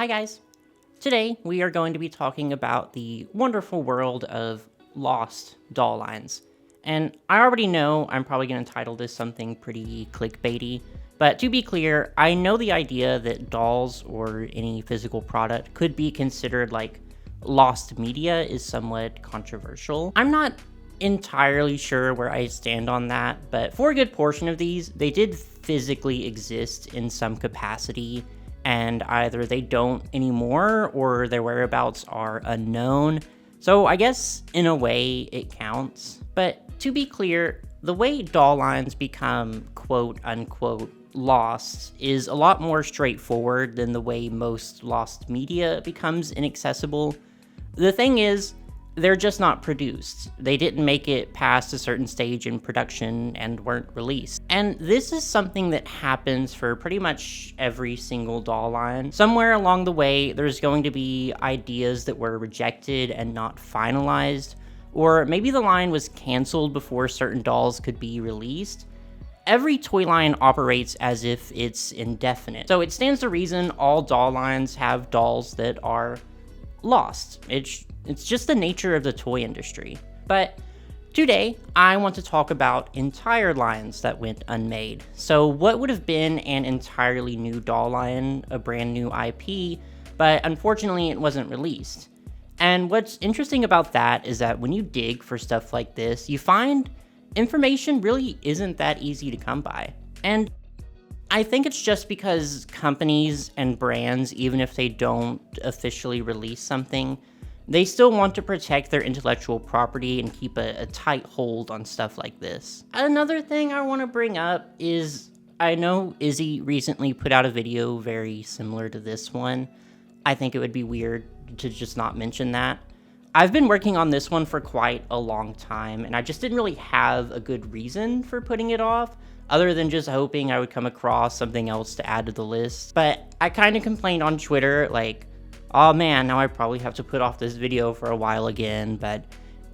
Hi guys! Today we are going to be talking about the wonderful world of lost doll lines. And I already know I'm probably going to title this something pretty clickbaity, but to be clear, I know the idea that dolls or any physical product could be considered like lost media is somewhat controversial. I'm not entirely sure where I stand on that, but for a good portion of these, they did physically exist in some capacity, and either they don't anymore or their whereabouts are unknown. So I guess in a way it counts. But to be clear, the way doll lines become quote unquote lost is a lot more straightforward than the way most lost media becomes inaccessible. The thing is, they're just not produced. They didn't make it past a certain stage in production and weren't released. And this is something that happens for pretty much every single doll line. Somewhere along the way, there's going to be ideas that were rejected and not finalized, or maybe the line was canceled before certain dolls could be released. Every toy line operates as if it's indefinite. So it stands to reason all doll lines have dolls that are lost. It's just the nature of the toy industry. But today, I want to talk about entire lines that went unmade. So what would have been an entirely new doll line, a brand new IP, but unfortunately it wasn't released. And what's interesting about that is that when you dig for stuff like this, you find information really isn't that easy to come by. And I think it's just because companies and brands, even if they don't officially release something, they still want to protect their intellectual property and keep a tight hold on stuff like this. Another thing I want to bring up is, I know Izzy recently put out a video very similar to this one. I think it would be weird to just not mention that. I've been working on this one for quite a long time, and I just didn't really have a good reason for putting it off, other than just hoping I would come across something else to add to the list. But I kind of complained on Twitter, like, oh man, now I probably have to put off this video for a while again, but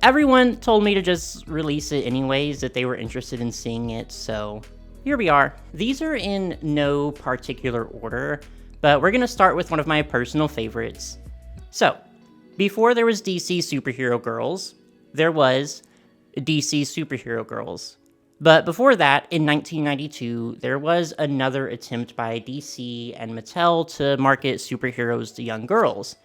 everyone told me to just release it anyways, that they were interested in seeing it, so here we are. These are in no particular order, but we're gonna start with one of my personal favorites. So, before there was DC Superhero Girls, there was DC Superhero Girls. But before that, in 1992, there was another attempt by DC and Mattel to market superheroes to young girls.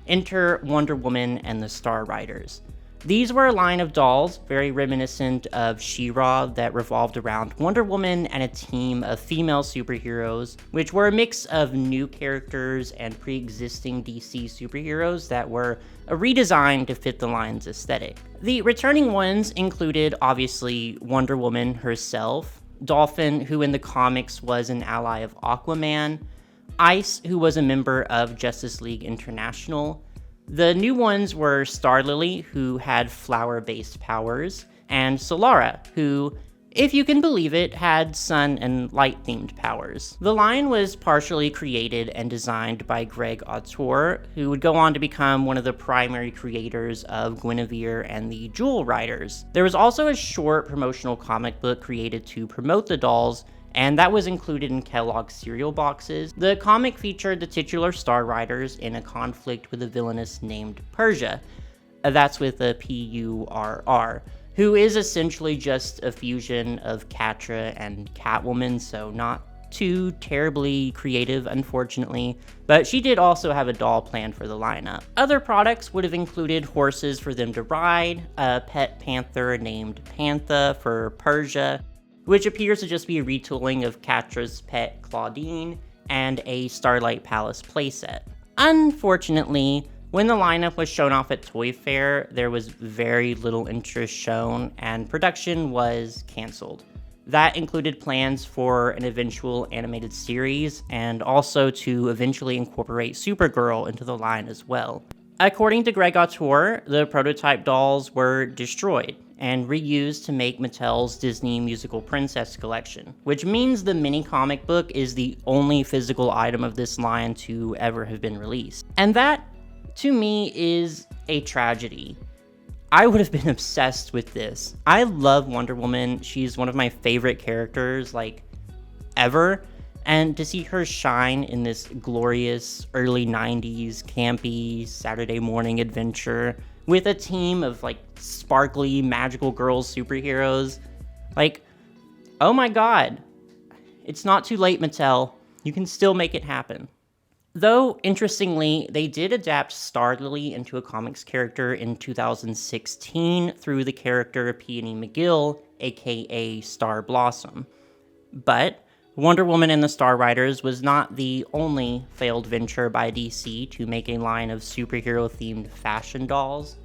Enter Wonder Woman and the Star Riders. These were a line of dolls, very reminiscent of She-Ra, that revolved around Wonder Woman and a team of female superheroes, which were a mix of new characters and pre-existing DC superheroes that were redesigned to fit the line's aesthetic. The returning ones included, obviously, Wonder Woman herself, Dolphin, who in the comics was an ally of Aquaman, Ice, who was a member of Justice League International. The new ones were Star Lily, who had flower-based powers, and Solara, who, if you can believe it, had sun and light-themed powers. The line was partially created and designed by Greg Autor, who would go on to become one of the primary creators of Guinevere and the Jewel Riders. There was also a short promotional comic book created to promote the dolls, and that was included in Kellogg's cereal boxes. The comic featured the titular Star Riders in a conflict with a villainess named Persia. That's with a P-U-R-R, who is essentially just a fusion of Catra and Catwoman, so not too terribly creative, unfortunately, but she did also have a doll planned for the lineup. Other products would have included horses for them to ride, a pet panther named Pantha for Persia, which appears to just be a retooling of Catra's pet Claudine, and a Starlight Palace playset. Unfortunately, when the lineup was shown off at Toy Fair, there was very little interest shown, and production was cancelled. That included plans for an eventual animated series, and also to eventually incorporate Supergirl into the line as well. According to Greg Autor, the prototype dolls were destroyed and reused to make Mattel's Disney Musical Princess collection, which means the mini comic book is the only physical item of this line to ever have been released. And that, to me, is a tragedy. I would have been obsessed with this. I love Wonder Woman. She's one of my favorite characters, like, ever. And to see her shine in this glorious early 90s campy Saturday morning adventure with a team of like sparkly magical girls superheroes, like, oh my god, it's not too late, Mattel. You can still make it happen. Though, interestingly, they did adapt Star Lily into a comics character in 2016 through the character Peony McGill, aka Star Blossom. But Wonder Woman and the Star Riders was not the only failed venture by DC to make a line of superhero-themed fashion dolls.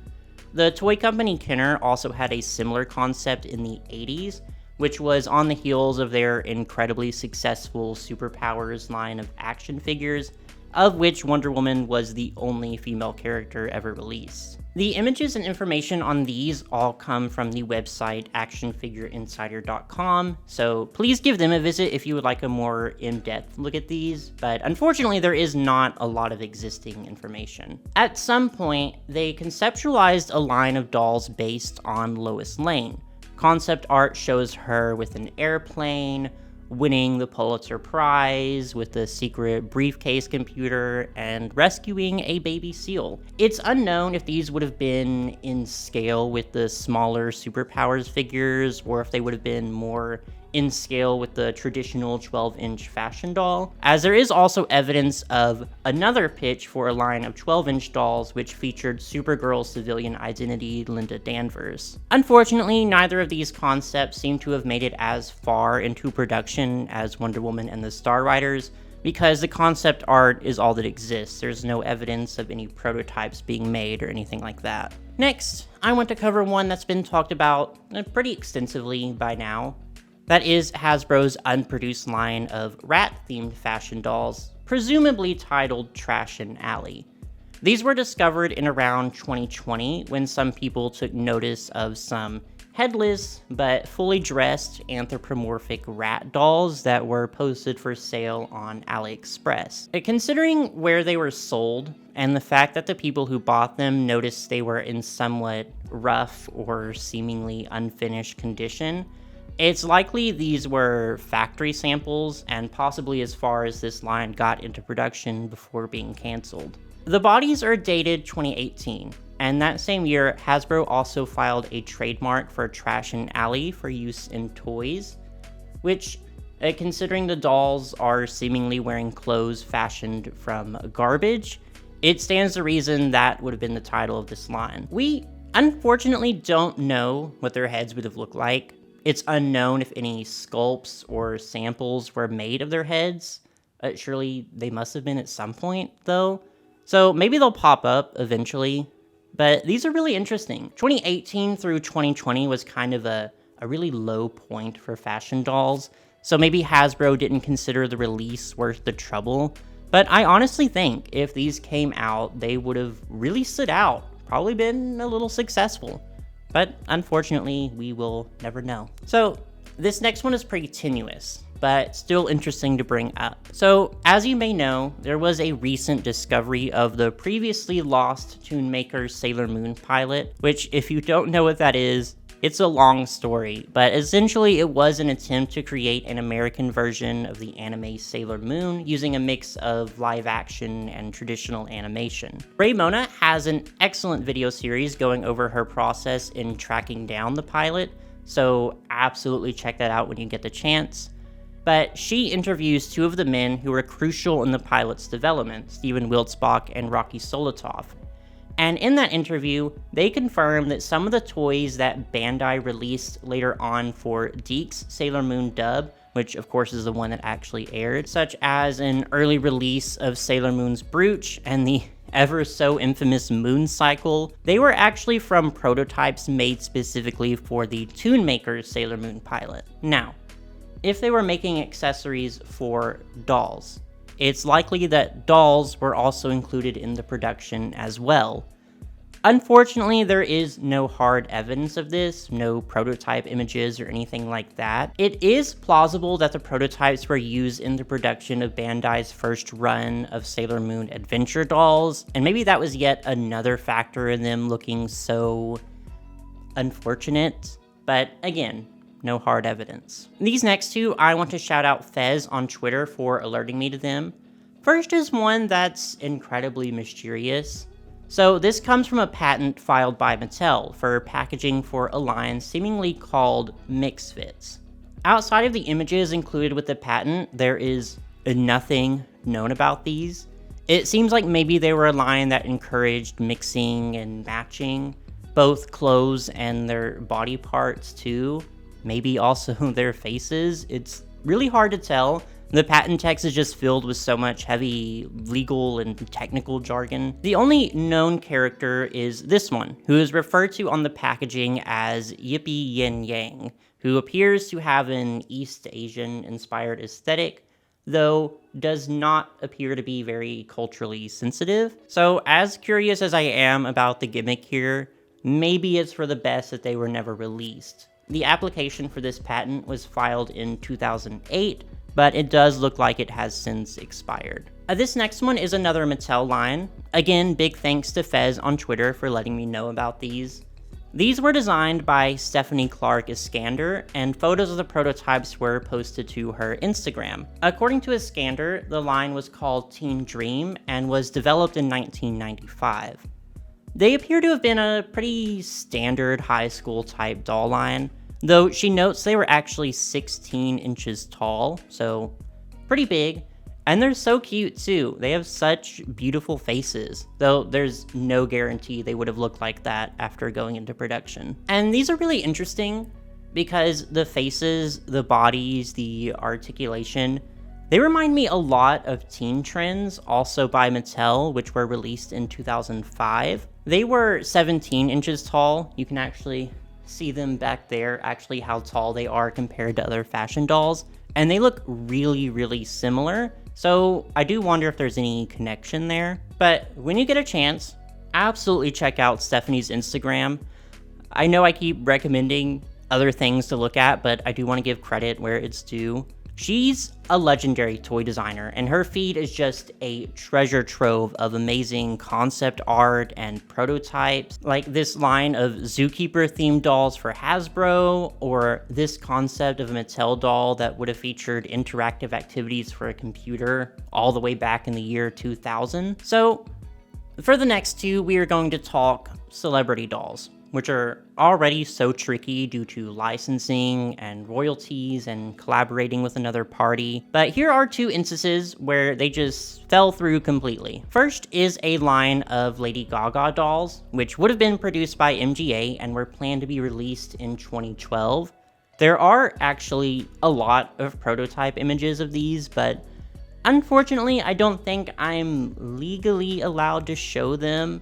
The toy company Kenner also had a similar concept in the 80s, which was on the heels of their incredibly successful Superpowers line of action figures, of which Wonder Woman was the only female character ever released. The images and information on these all come from the website actionfigureinsider.com, so please give them a visit if you would like a more in-depth look at these, but unfortunately there is not a lot of existing information. At some point, they conceptualized a line of dolls based on Lois Lane. Concept art shows her with an airplane, winning the Pulitzer Prize with the secret briefcase computer, and rescuing a baby seal. It's unknown if these would have been in scale with the smaller Superpowers figures, or if they would have been more in scale with the traditional 12-inch fashion doll, as there is also evidence of another pitch for a line of 12-inch dolls which featured Supergirl's civilian identity, Linda Danvers. Unfortunately, neither of these concepts seem to have made it as far into production as Wonder Woman and the Star Riders, because the concept art is all that exists. There's no evidence of any prototypes being made or anything like that. Next, I want to cover one that's been talked about pretty extensively by now. That is Hasbro's unproduced line of rat-themed fashion dolls, presumably titled Trash and Alley. These were discovered in around 2020 when some people took notice of some headless but fully dressed anthropomorphic rat dolls that were posted for sale on AliExpress. Considering where they were sold and the fact that the people who bought them noticed they were in somewhat rough or seemingly unfinished condition, it's likely these were factory samples and possibly as far as this line got into production before being canceled. The bodies are dated 2018, and that same year, Hasbro also filed a trademark for Trash and Alley for use in toys, which, considering the dolls are seemingly wearing clothes fashioned from garbage, it stands to reason that would have been the title of this line. We unfortunately don't know what their heads would have looked like. It's unknown if any sculpts or samples were made of their heads. Surely they must have been at some point, though. So maybe they'll pop up eventually. But these are really interesting. 2018 through 2020 was kind of a really low point for fashion dolls. So maybe Hasbro didn't consider the release worth the trouble. But I honestly think if these came out, they would have really stood out. Probably been a little successful. But unfortunately, we will never know. So this next one is pretty tenuous, but still interesting to bring up. So as you may know, there was a recent discovery of the previously lost Toon Maker Sailor Moon pilot, which if you don't know what that is, it's a long story, but essentially it was an attempt to create an American version of the anime Sailor Moon using a mix of live action and traditional animation. Raymona has an excellent video series going over her process in tracking down the pilot, so absolutely check that out when you get the chance. But she interviews two of the men who were crucial in the pilot's development, Steven Wiltzbach and Rocky Solotov. And in that interview, they confirmed that some of the toys that Bandai released later on for DiC's Sailor Moon dub, which of course is the one that actually aired, such as an early release of Sailor Moon's Brooch and the ever so infamous Moon Cycle, they were actually from prototypes made specifically for the Toon Maker Sailor Moon pilot. Now, if they were making accessories for dolls, it's likely that dolls were also included in the production as well. Unfortunately, there is no hard evidence of this, no prototype images or anything like that. It is plausible that the prototypes were used in the production of Bandai's first run of Sailor Moon Adventure dolls, and maybe that was yet another factor in them looking so unfortunate. But again, no hard evidence. These next two, I want to shout out Fez on Twitter for alerting me to them. First is one that's incredibly mysterious. So this comes from a patent filed by Mattel for packaging for a line seemingly called MixFits. Outside of the images included with the patent, there is nothing known about these. It seems like maybe they were a line that encouraged mixing and matching, both clothes and their body parts too, maybe also their faces. It's really hard to tell. The patent text is just filled with so much heavy legal and technical jargon. The only known character is this one, who is referred to on the packaging as Yippee Yin Yang, who appears to have an East Asian inspired aesthetic, though does not appear to be very culturally sensitive. So as curious as I am about the gimmick here, maybe it's for the best that they were never released. The application for this patent was filed in 2008, but it does look like it has since expired. This next one is another Mattel line. Again, big thanks to Fez on Twitter for letting me know about these. These were designed by Stephanie Clark Iskander, and photos of the prototypes were posted to her Instagram. According to Iskander, the line was called Teen Dream and was developed in 1995. They appear to have been a pretty standard high school type doll line, though she notes they were actually 16 inches tall, so pretty big. And they're so cute too. They have such beautiful faces, though there's no guarantee they would have looked like that after going into production. And these are really interesting because the faces, the bodies, the articulation, they remind me a lot of Teen Trends, also by Mattel, which were released in 2005. They were 17 inches tall. You can actually see them back there, actually how tall they are compared to other fashion dolls. And they look really, really similar. So I do wonder if there's any connection there. But when you get a chance, absolutely check out Stephanie's Instagram. I know I keep recommending other things to look at, but I do want to give credit where it's due. She's a legendary toy designer, and her feed is just a treasure trove of amazing concept art and prototypes, like this line of Zookeeper-themed dolls for Hasbro, or this concept of a Mattel doll that would have featured interactive activities for a computer all the way back in the year 2000. So, for the next two, we are going to talk celebrity dolls, which are already so tricky due to licensing and royalties and collaborating with another party. But here are two instances where they just fell through completely. First is a line of Lady Gaga dolls, which would have been produced by MGA and were planned to be released in 2012. There are actually a lot of prototype images of these, but unfortunately, I don't think I'm legally allowed to show them.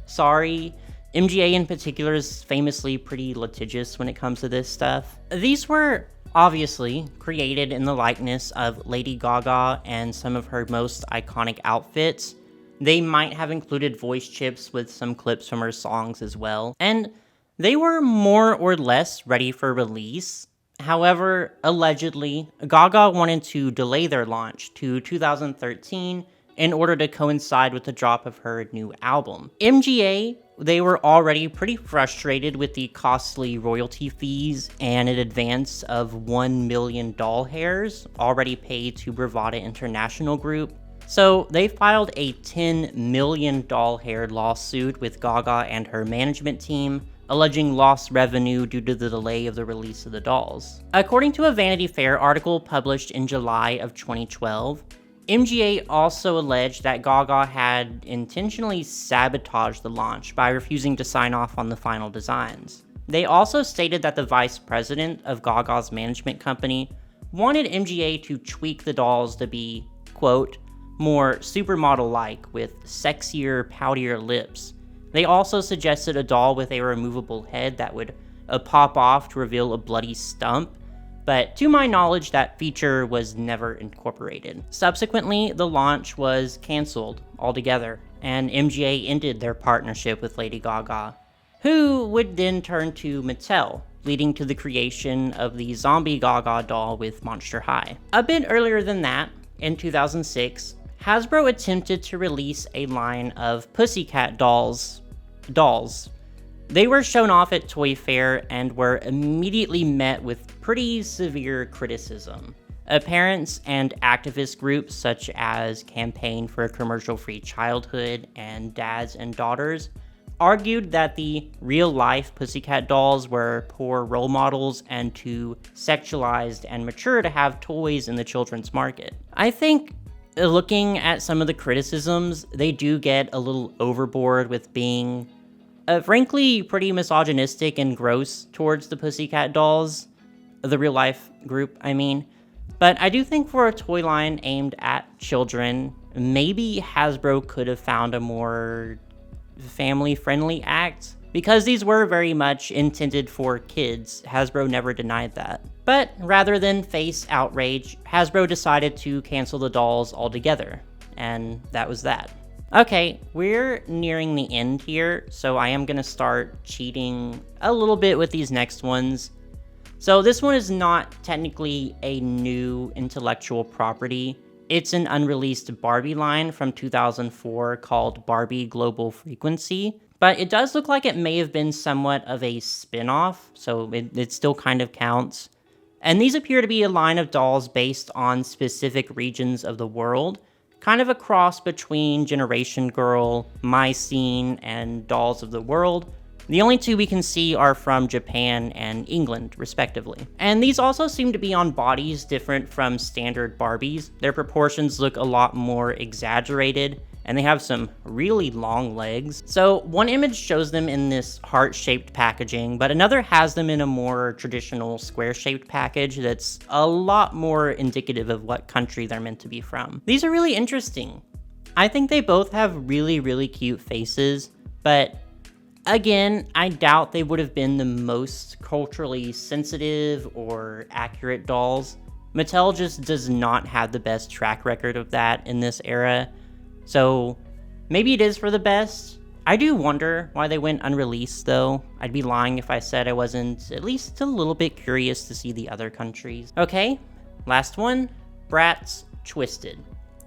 Sorry. MGA in particular is famously pretty litigious when it comes to this stuff. These were obviously created in the likeness of Lady Gaga and some of her most iconic outfits. They might have included voice chips with some clips from her songs as well, and they were more or less ready for release. However, allegedly, Gaga wanted to delay their launch to 2013 in order to coincide with the drop of her new album. MGA, they were already pretty frustrated with the costly royalty fees and an advance of 1 million doll hairs already paid to Bravada International Group. So they filed a 10 million doll hair lawsuit with Gaga and her management team, alleging lost revenue due to the delay of the release of the dolls. According to a Vanity Fair article published in July of 2012, MGA also alleged that Gaga had intentionally sabotaged the launch by refusing to sign off on the final designs. They also stated that the vice president of Gaga's management company wanted MGA to tweak the dolls to be, quote, more supermodel-like with sexier, poutier lips. They also suggested a doll with a removable head that would pop off to reveal a bloody stump, but to my knowledge, that feature was never incorporated. Subsequently, the launch was canceled altogether, and MGA ended their partnership with Lady Gaga, who would then turn to Mattel, leading to the creation of the Zombie Gaga doll with Monster High. A bit earlier than that, in 2006, Hasbro attempted to release a line of Pussycat dolls. They were shown off at Toy Fair and were immediately met with pretty severe criticism. Parents and activist groups such as Campaign for a Commercial-Free Childhood and Dads and Daughters argued that the real-life Pussycat dolls were poor role models and too sexualized and mature to have toys in the children's market. I think looking at some of the criticisms, they do get a little overboard with being frankly pretty misogynistic and gross towards the Pussycat dolls, the real-life group, I mean. But I do think for a toy line aimed at children, maybe Hasbro could have found a more family-friendly act. Because these were very much intended for kids, Hasbro never denied that. But rather than face outrage, Hasbro decided to cancel the dolls altogether. And that was that. Okay, we're nearing the end here, so I am gonna start cheating a little bit with these next ones. So this one is not technically a new intellectual property. It's an unreleased Barbie line from 2004 called Barbie Global Frequency, but it does look like it may have been somewhat of a spin-off, so it still kind of counts. And these appear to be a line of dolls based on specific regions of the world, kind of a cross between Generation Girl, My Scene, and Dolls of the World. The only two we can see are from Japan and England, respectively. And these also seem to be on bodies different from standard Barbies. Their proportions look a lot more exaggerated, and they have some really long legs. So one image shows them in this heart-shaped packaging, but another has them in a more traditional square-shaped package that's a lot more indicative of what country they're meant to be from. These are really interesting. I think they both have really, really cute faces, but again, I doubt they would have been the most culturally sensitive or accurate dolls. Mattel just does not have the best track record of that in this era, so maybe it is for the best. I do wonder why they went unreleased though. I'd be lying if I said I wasn't at least a little bit curious to see the other countries. Okay, last one, Bratz Twisted.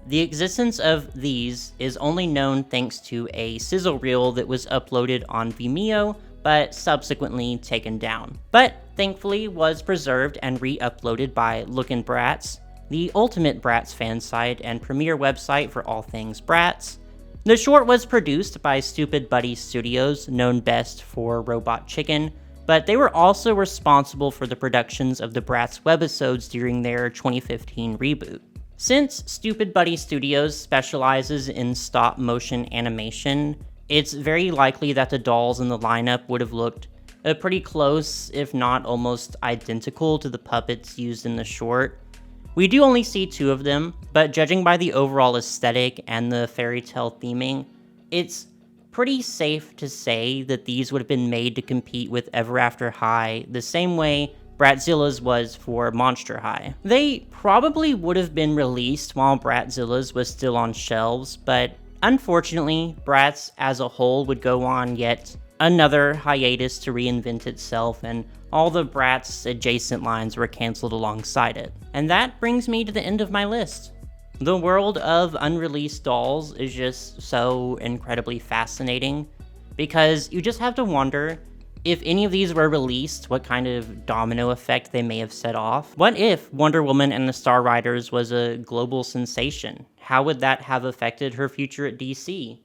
The existence of these is only known thanks to a sizzle reel that was uploaded on Vimeo, but subsequently taken down. But thankfully was preserved and re-uploaded by Lookin' Bratz, the ultimate Bratz fan site and premier website for all things Bratz. The short was produced by Stupid Buddy Studios, known best for Robot Chicken, but they were also responsible for the productions of the Bratz webisodes during their 2015 reboot. Since Stupid Buddy Studios specializes in stop-motion animation, it's very likely that the dolls in the lineup would have looked pretty close, if not almost identical to the puppets used in the short. We do only see two of them, but judging by the overall aesthetic and the fairy tale theming, it's pretty safe to say that these would have been made to compete with Ever After High the same way Bratzilla's was for Monster High. They probably would have been released while Bratzilla's was still on shelves, but unfortunately, Bratz as a whole would go on yet another hiatus to reinvent itself, and all the Bratz adjacent lines were canceled alongside it. And that brings me to the end of my list. The world of unreleased dolls is just so incredibly fascinating, because you just have to wonder, if any of these were released, what kind of domino effect they may have set off. What if Wonder Woman and the Star Riders was a global sensation? How would that have affected her future at DC?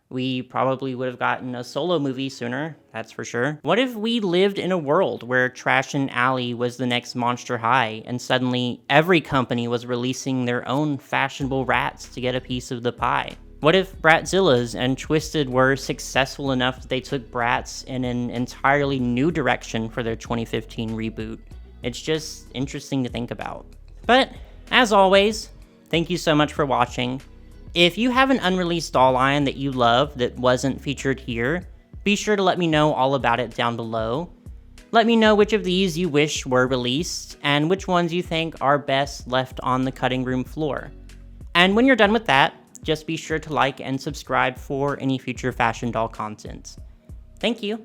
We probably would have gotten a solo movie sooner, that's for sure. What if we lived in a world where Trash and Alley was the next Monster High, and suddenly every company was releasing their own fashionable rats to get a piece of the pie? What if Bratzilla's and Twisted were successful enough that they took Bratz in an entirely new direction for their 2015 reboot? It's just interesting to think about. But, as always, thank you so much for watching. If you have an unreleased doll line that you love that wasn't featured here, be sure to let me know all about it down below. Let me know which of these you wish were released, and which ones you think are best left on the cutting room floor. And when you're done with that, just be sure to like and subscribe for any future fashion doll content. Thank you.